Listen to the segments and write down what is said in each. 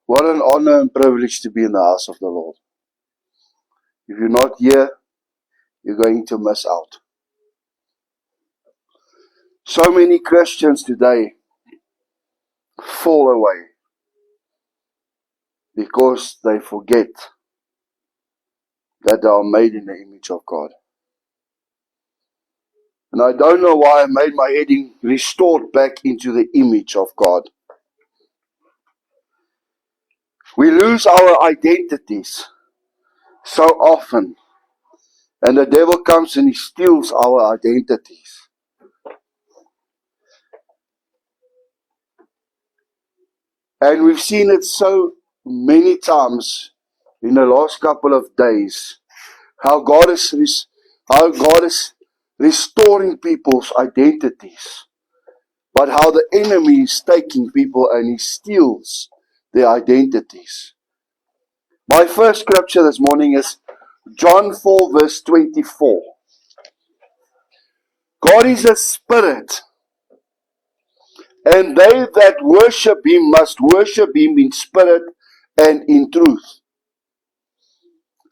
What an honor and privilege to be in the house of the Lord. If you're not here, you're going to miss out. So many Christians today fall away because they forget that they are made in the image of God. And I don't know why I made my heading restored back into the image of God. We lose our identities so often, and the devil comes and he steals our identities. And we've seen it so many times in the last couple of days, how God is restoring people's identities, but how the enemy is taking people and he steals their identities. My first scripture this morning is John 4 verse 24. God is a spirit, and they that worship him must worship him in spirit and in truth.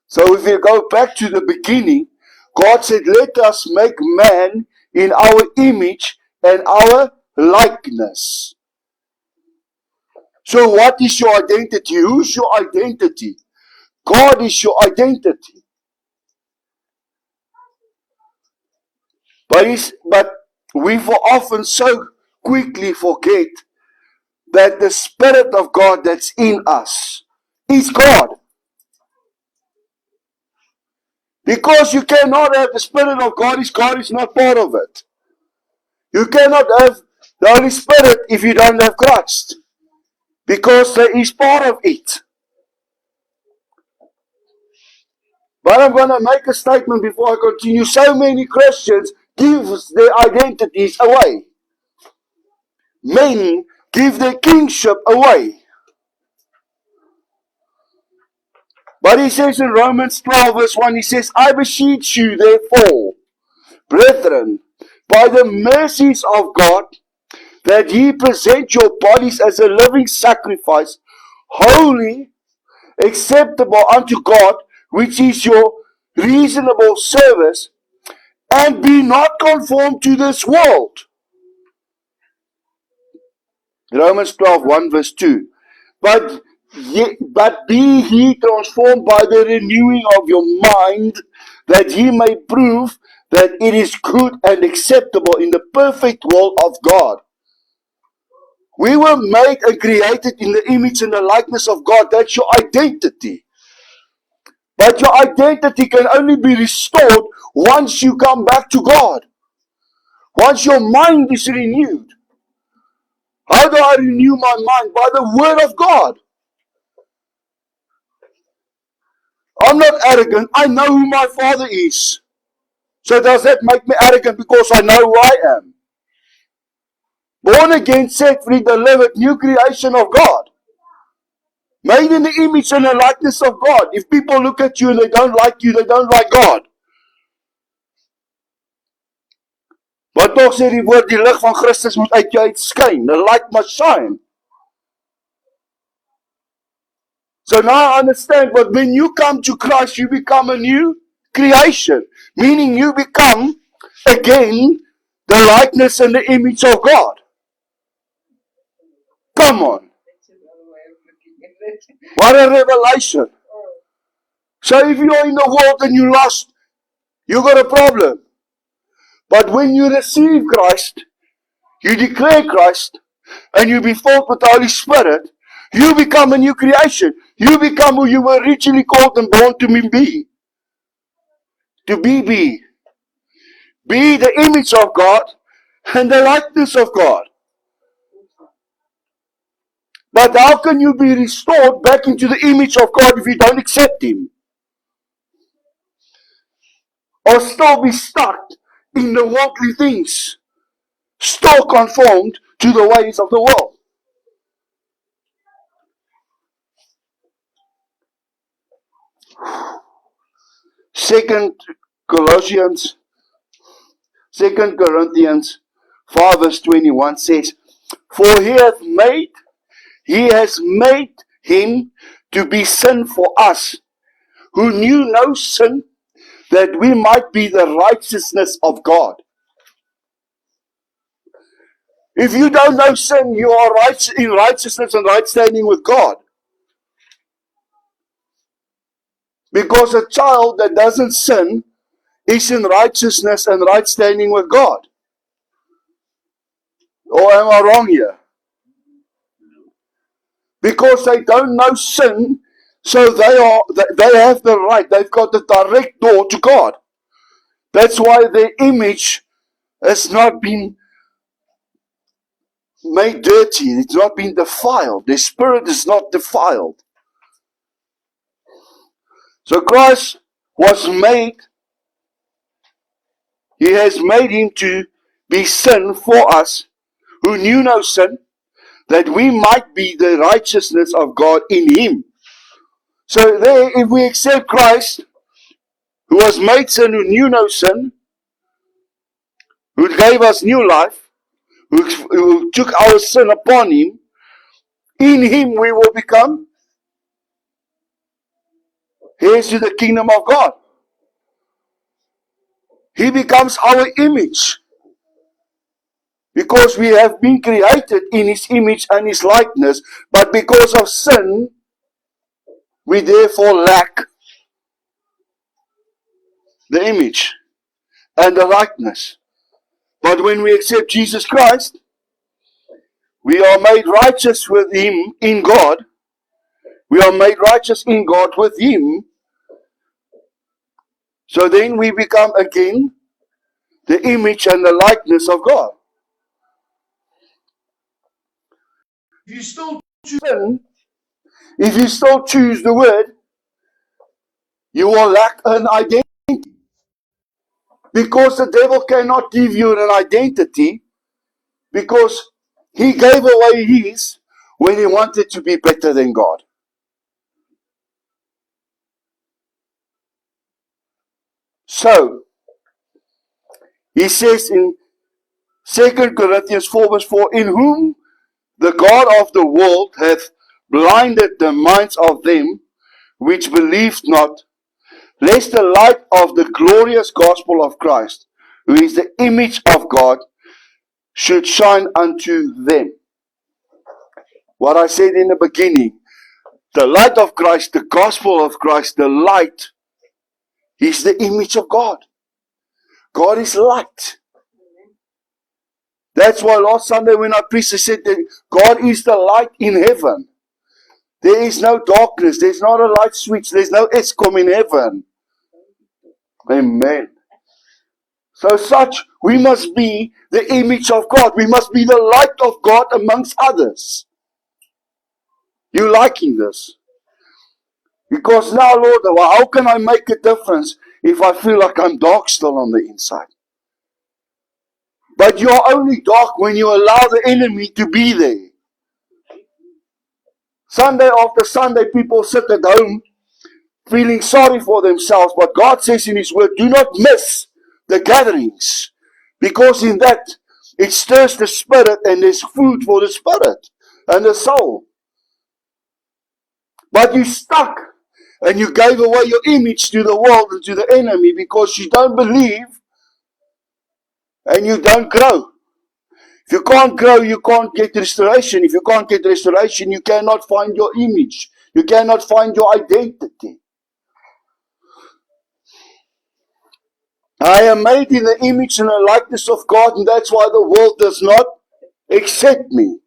So if you go back to the beginning, God said, let us make man in our image and our likeness. So what is your identity? Who's your identity? God is your identity. But we often so quickly forget that the Spirit of God that's in us is God. Because you cannot have the Spirit of God if God is not part of it. You cannot have the Holy Spirit if you don't have Christ. Because He is part of it. But I'm going to make a statement before I continue. So many Christians give their identities away. Men give their kingship away. But he says in Romans 12 verse 1, he says, I beseech you therefore, brethren, by the mercies of God, that ye present your bodies as a living sacrifice, holy, acceptable unto God, which is your reasonable service, and be not conformed to this world. Romans 12, 1 verse 2. But be ye transformed by the renewing of your mind, that ye may prove that it is good and acceptable in the perfect will of God. We were made and created in the image and the likeness of God. That's your identity. But your identity can only be restored once you come back to God. Once your mind is renewed. How do I renew my mind? By the word of God. I'm not arrogant. I know who my Father is. So does that make me arrogant because I know who I am? Born again, set free, delivered, new creation of God. Made in the image and the likeness of God. If people look at you and they don't like you, they don't like God. Maar toch sê die woord, die lig van Christus moet uit jou uitskyn. The light must shine. So now I understand, but when you come to Christ, you become a new creation. Meaning you become, again, the likeness and the image of God. Come on. What a revelation. So if you're in the world and you lost, you got a problem. But when you receive Christ, you declare Christ, and you be filled with the Holy Spirit, you become a new creation. You become who you were originally called and born to be. To be. Be the image of God and the likeness of God. But how can you be restored back into the image of God if you don't accept Him? Or still be stuck in the worldly things? Still conformed to the ways of the world? Second Corinthians 5 verse 21 says, For he has made him to be sin for us, who knew no sin, that we might be the righteousness of God. If you don't know sin, you are in righteousness and right standing with God. Because a child that doesn't sin is in righteousness and right standing with God. Or am I wrong here? Because they don't know sin, so they have the right, they've got the direct door to God. That's why their image has not been made dirty, it's not been defiled. Their spirit is not defiled. So Christ was made, he has made him to be sin for us, who knew no sin, that we might be the righteousness of God in him. So there, if we accept Christ, who was made sin, who knew no sin, who gave us new life, who took our sin upon him, in him we will become heirs to the kingdom of God. He becomes our image. Because we have been created in his image and his likeness, but because of sin, we therefore lack the image and the likeness. But when we accept Jesus Christ, we are made righteous with him in God. We are made righteous in God with him. So then we become again the image and the likeness of God. If you still choose sin, if you still choose the word, you will lack an identity. Because the devil cannot give you an identity, because he gave away his when he wanted to be better than God. So, he says in 2 Corinthians 4 verse 4, in whom the God of the world hath blinded the minds of them which believe not, lest the light of the glorious gospel of Christ, who is the image of God, should shine unto them. What I said in the beginning, the light of Christ, the gospel of Christ, the light, is the image of God. God is light. That's why last Sunday when I preached, I said that God is the light in heaven. There is no darkness. There's not a light switch. There's no Eskom in heaven. Amen. So we must be the image of God. We must be the light of God amongst others. You liking this? Because now, Lord, how can I make a difference if I feel like I'm dark still on the inside? But you're only dark when you allow the enemy to be there. Sunday after Sunday, people sit at home feeling sorry for themselves. But God says in his word, do not miss the gatherings. Because in that, it stirs the spirit and there's food for the spirit and the soul. But you're stuck. And you gave away your image to the world and to the enemy because you don't believe and you don't grow. If you can't grow, you can't get restoration. If you can't get restoration, you cannot find your image. You cannot find your identity. I am made in the image and the likeness of God, and that's why the world does not accept me.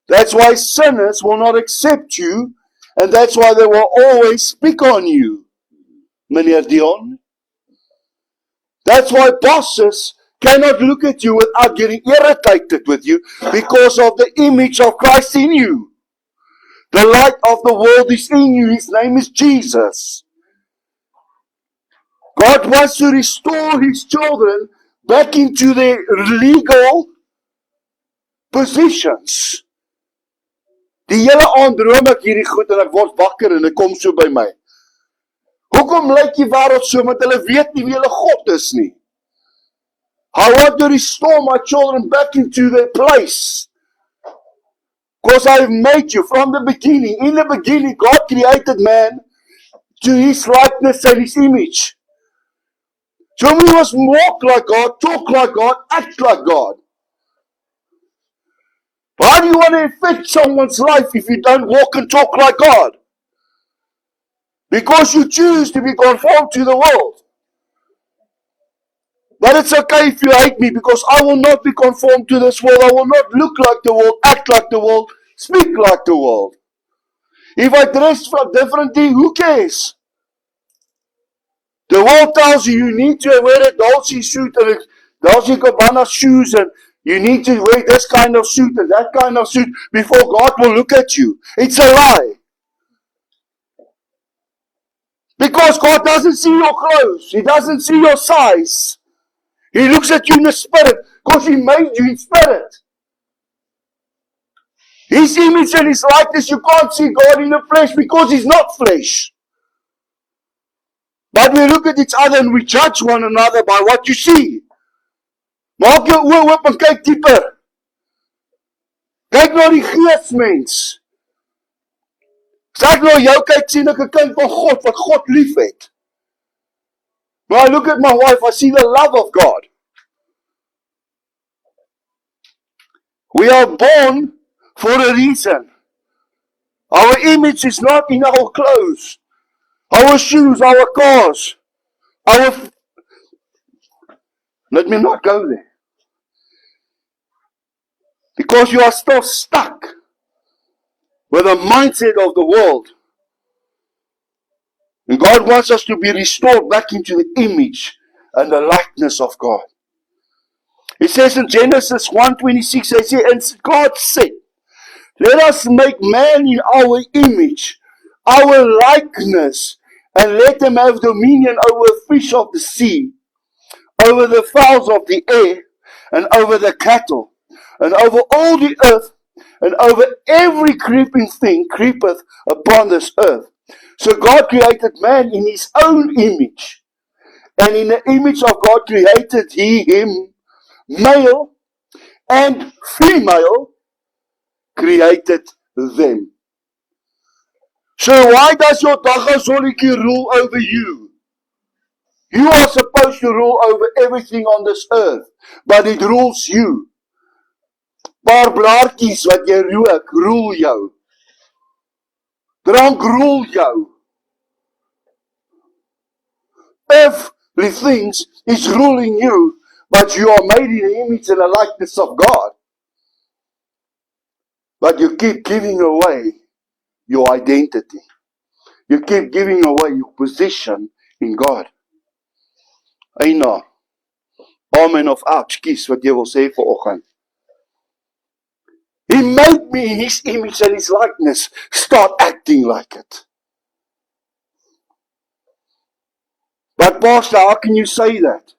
That's why sinners will not accept you, and that's why they will always speak on you, Meneer Dion. That's why bosses cannot look at you without getting irritated with you because of the image of Christ in you. The light of the world is in you. His name is Jesus. God wants to restore his children back into their legal positions. Die hele aand droom ek hierdie goed en ek word wakker en ek kom so by my. Hoekom lyk die wêreld so? Want hulle weet nie wie hulle God is nie. I want to restore my children back into their place. Because I've made you from the beginning. In the beginning, God created man to his likeness and his image. So we must walk like God, talk like God, act like God. How do you want to affect someone's life if you don't walk and talk like God? Because you choose to be conformed to the world. But it's okay if you hate me, because I will not be conformed to this world. I will not look like the world, act like the world, speak like the world. If I dress differently, who cares? The world tells you you need to wear a Dolce suit and a Dolce Gabbana shoes, and you need to wear this kind of suit and that kind of suit before God will look at you. It's a lie. Because God doesn't see your clothes. He doesn't see your size. He looks at you in the spirit, because He made you in spirit. His image and His likeness, you can't see God in the flesh because He's not flesh. But we look at each other and we judge one another by what you see. Maak jou oë oop en kyk dieper. Kyk na die gees, mens. As ek na jou kyk, sien ek 'n kind van God wat God lief het. When I look at my wife, I see the love of God. We are born for a reason. Our image is not in our clothes, our shoes, our cars, our... Let me not go there. Because you are still stuck with the mindset of the world. And God wants us to be restored back into the image and the likeness of God. It says in Genesis 1:26, they say, and God said, let us make man in our image, our likeness, and let them have dominion over fish of the sea, over the fowls of the air, and over the cattle, and over all the earth, and over every creeping thing creepeth upon this earth. So God created man in His own image, and in the image of God created He him, male and female created them. So why does your dagga rule over you? You are supposed to rule over everything on this earth, but it rules you. Paar blaartjies wat jy rook, rule jou. Drank rule jou. Earthly things is ruling you, but you are made in the image and the likeness of God. But you keep giving away your identity. You keep giving away your position in God. Eina, amen of ouch, kies wat jy wil sê vanoggend. He made me in His image and His likeness. Start acting like it. But Pastor, how can you say that?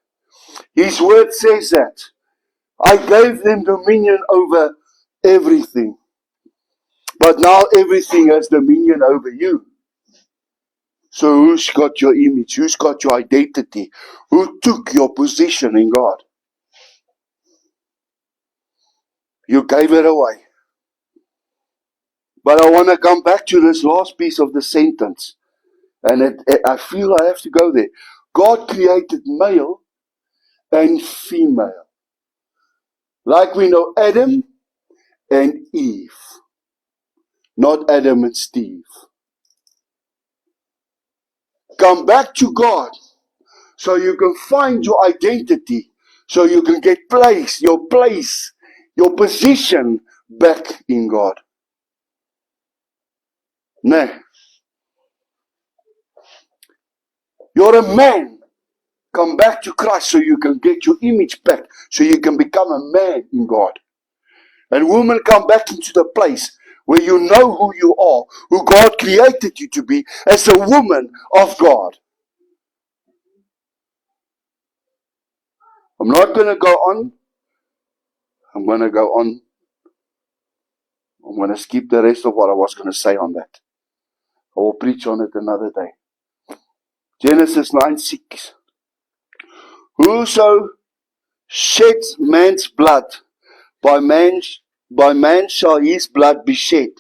His word says that. I gave them dominion over everything. But now everything has dominion over you. So who's got your image? Who's got your identity? Who took your position in God? You gave it away. But I want to come back to this last piece of the sentence. And I feel I have to go there. God created male and female. Like we know Adam and Eve. Not Adam and Steve. Come back to God so you can find your identity. So you can get your position back in God. No. You're a man. Come back to Christ so you can get your image back. So you can become a man in God. And women, come back into the place where you know who you are, who God created you to be as a woman of God. I'm not going to go on. I'm going to go on. I'm going to skip the rest of what I was going to say on that. I will preach on it another day. Genesis 9:6. Whoso sheds man's blood, by man by man shall his blood be shed.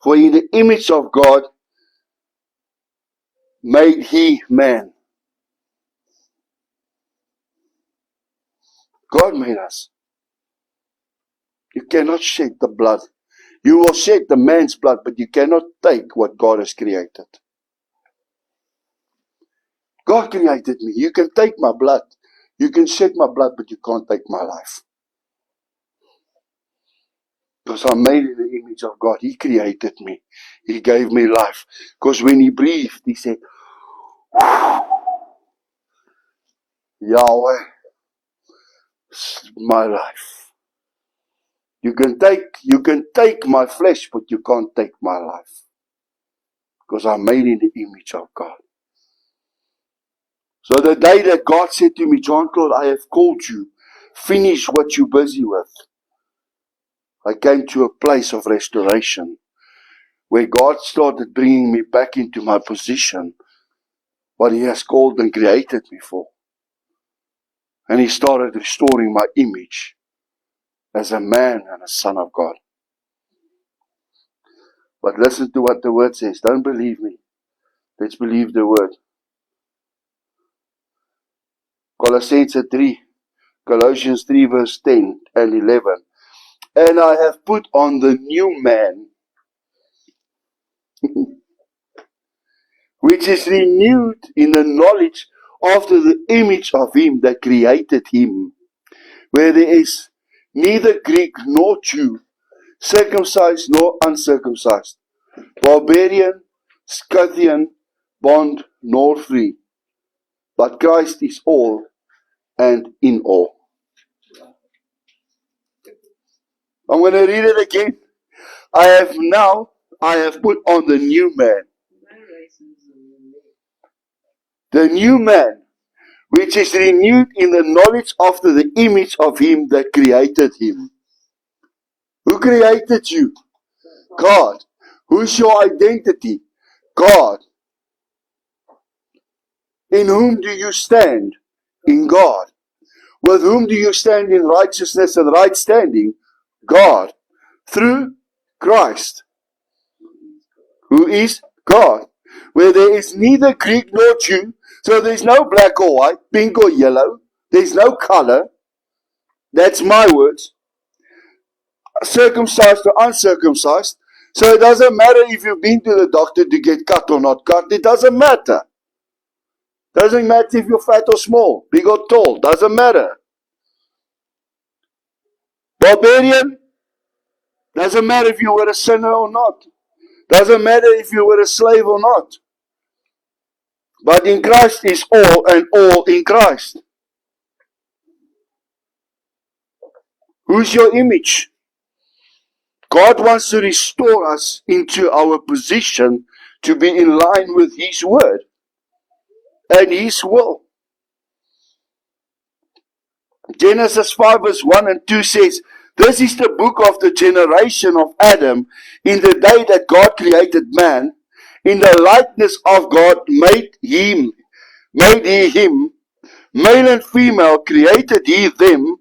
For in the image of God made he man. God made us. You cannot shed the blood. You will shed the man's blood, but you cannot take what God has created. God created me. You can take my blood. You can shed my blood, but you can't take my life. Because I'm made in the image of God. He created me. He gave me life. Because when he breathed, he said, Yahweh, my life. You can take my flesh, but you can't take my life. Because I'm made in the image of God. So the day that God said to me, John Claude, I have called you. Finish what you're busy with. I came to a place of restoration where God started bringing me back into my position, what he has called and created me for. And he started restoring my image as a man and a son of God. But listen to what the word says. Don't believe me. Let's believe the word. Colossians 3 verse 10 and 11. And I have put on the new man, which is renewed in the knowledge after the image of him that created him, where there is neither Greek nor Jew, circumcised nor uncircumcised, barbarian, Scythian, bond nor free, but Christ is all and in all. I'm going to read it again. I have put on the new man. The new man, which is renewed in the knowledge after the image of him that created him. Who created you? God. Who's your identity? God. In whom do you stand? In God. With whom do you stand in righteousness and right standing? God. Through Christ, who is God. Where there is neither Greek nor Jew, so there's no black or white, pink or yellow, there's no color. That's my words. Circumcised or uncircumcised. So it doesn't matter if you've been to the doctor to get cut or not cut. It doesn't matter. Doesn't matter if you're fat or small, big or tall. Doesn't matter. Barbarian. Doesn't matter if you were a sinner or not. Doesn't matter if you were a slave or not. But in Christ is all and all in Christ. Who's your image? God wants to restore us into our position to be in line with his word and his will. Genesis 5 verse 1 and 2 says, this is the book of the generation of Adam in the day that God created man. In the likeness of God made he him, male and female created he them,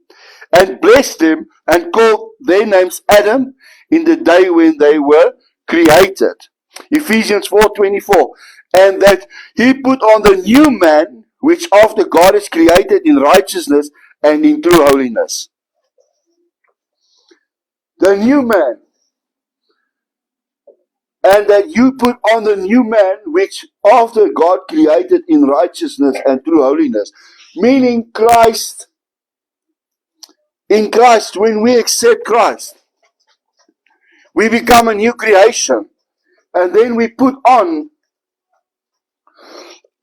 and blessed them, and called their names Adam in the day when they were created. Ephesians 4:24. And that he put on the new man, which after God is created in righteousness and in true holiness. The new man. And that you put on the new man, which after God created in righteousness and true holiness. Meaning Christ. In Christ, when we accept Christ, we become a new creation. And then we put on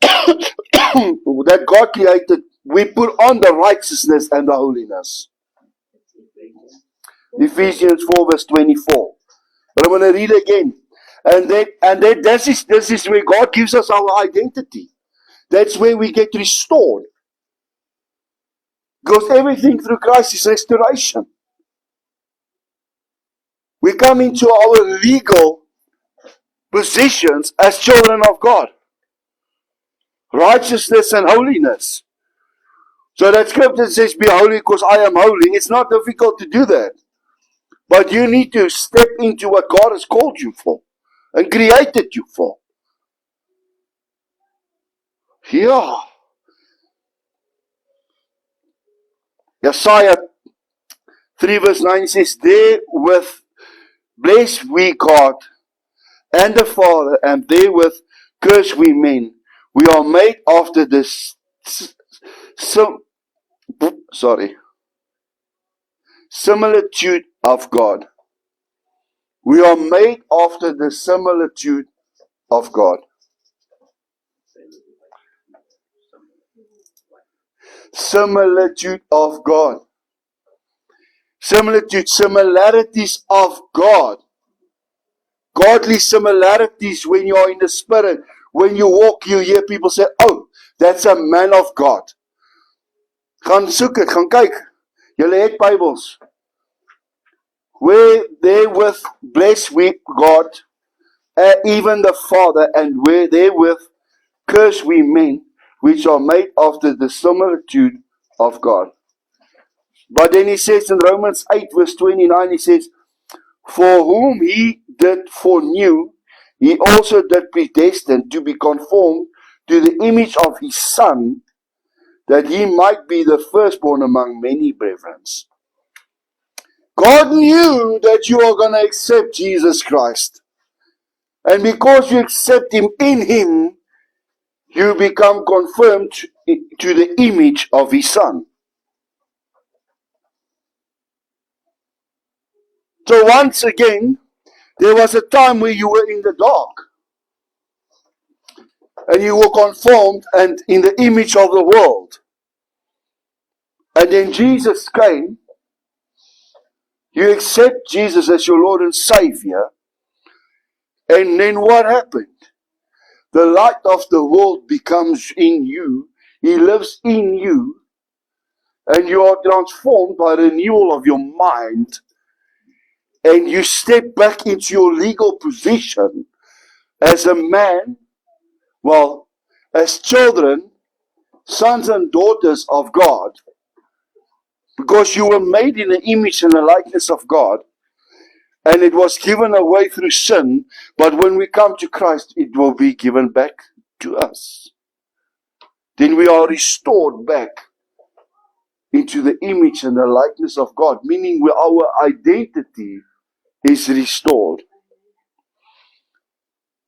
that God created, we put on the righteousness and the holiness. Ephesians 4 verse 24. But I'm going to read again. And then this is where God gives us our identity. That's where we get restored. Because everything through Christ is restoration. We come into our legal positions as children of God. Righteousness and holiness. So that scripture says, be holy because I am holy. It's not difficult to do that. But you need to step into what God has called you for and created you for. Yeah. Isaiah 3 verse 9 says, therewith bless we God and the Father, and therewith curse we men. We are made after this similitude of God. We are made after the similitude of God. Similitude of God. Similitude, similarities of God. Godly similarities when you are in the Spirit. When you walk, you hear people say, oh, that's a man of God. Gaan soek het, gaan kyk. Julle het Bybels. Where therewith bless we God, even the Father, and where therewith curse we men, which are made after the similitude of God. But then he says in Romans 8 verse 29, he says, for whom he did foreknew, he also did predestine to be conformed to the image of his Son, that he might be the firstborn among many brethren. God knew that you are going to accept Jesus Christ. And because you accept him in him, you become confirmed to the image of his Son. So once again, there was a time where you were in the dark. And you were conformed and in the image of the world. And then Jesus came. You accept Jesus as your Lord and Savior. And then what happened? The light of the world becomes in you. He lives in you. And you are transformed by renewal of your mind. And you step back into your legal position as a man, well, as children, sons and daughters of God. Because you were made in the image and the likeness of God. And it was given away through sin. But when we come to Christ, it will be given back to us. Then we are restored back into the image and the likeness of God. Meaning our identity is restored.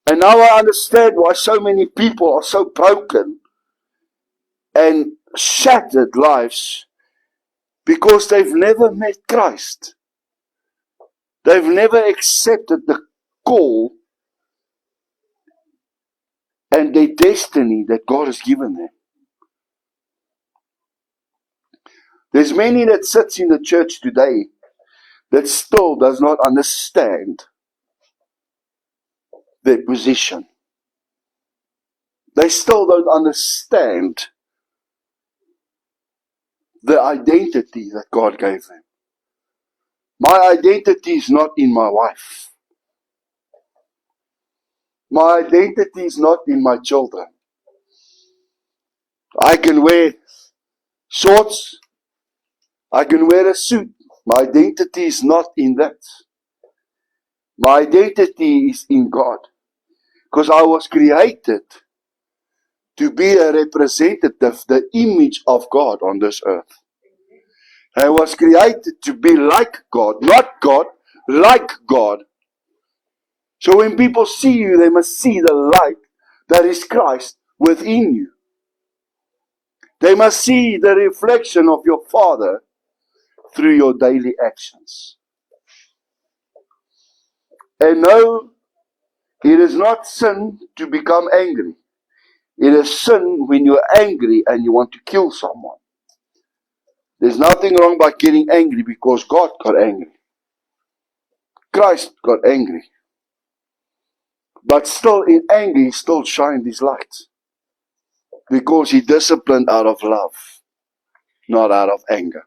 And now I understand why so many people are so broken and shattered lives. Because they've never met Christ. They've never accepted the call and their destiny that God has given them. There's many that sits in the church today that still does not understand their position. They still don't understand the identity that God gave them. My identity is not in my wife. My identity is not in my children. I can wear shorts. I can wear a suit. My identity is not in that. My identity is in God. Because I was created to be a representative, the image of God on this earth. I was created to be like God, not God, like God. So when people see you, they must see the light that is Christ within you. They must see the reflection of your Father through your daily actions. And no, it is not sin to become angry. It is sin when you're angry and you want to kill someone. There's nothing wrong by getting angry because God got angry. Christ got angry. But still in anger, he still shined his light. Because he disciplined out of love, not out of anger.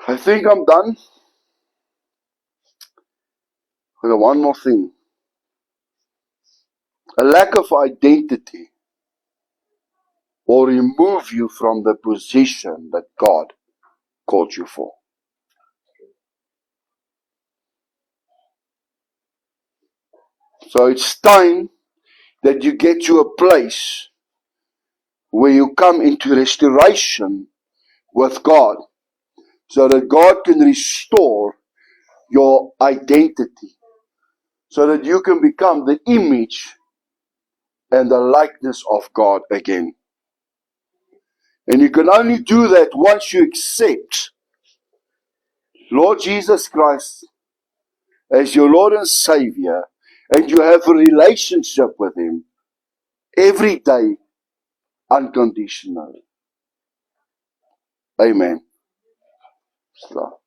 I think I'm done. With one more thing. A lack of identity will remove you from the position that God called you for. So it's time that you get to a place where you come into restoration with God, so that God can restore your identity, so that you can become the image and the likeness of God again. And you can only do that once you accept Lord Jesus Christ as your Lord and Savior, and you have a relationship with Him every day, unconditionally. Amen. Stop.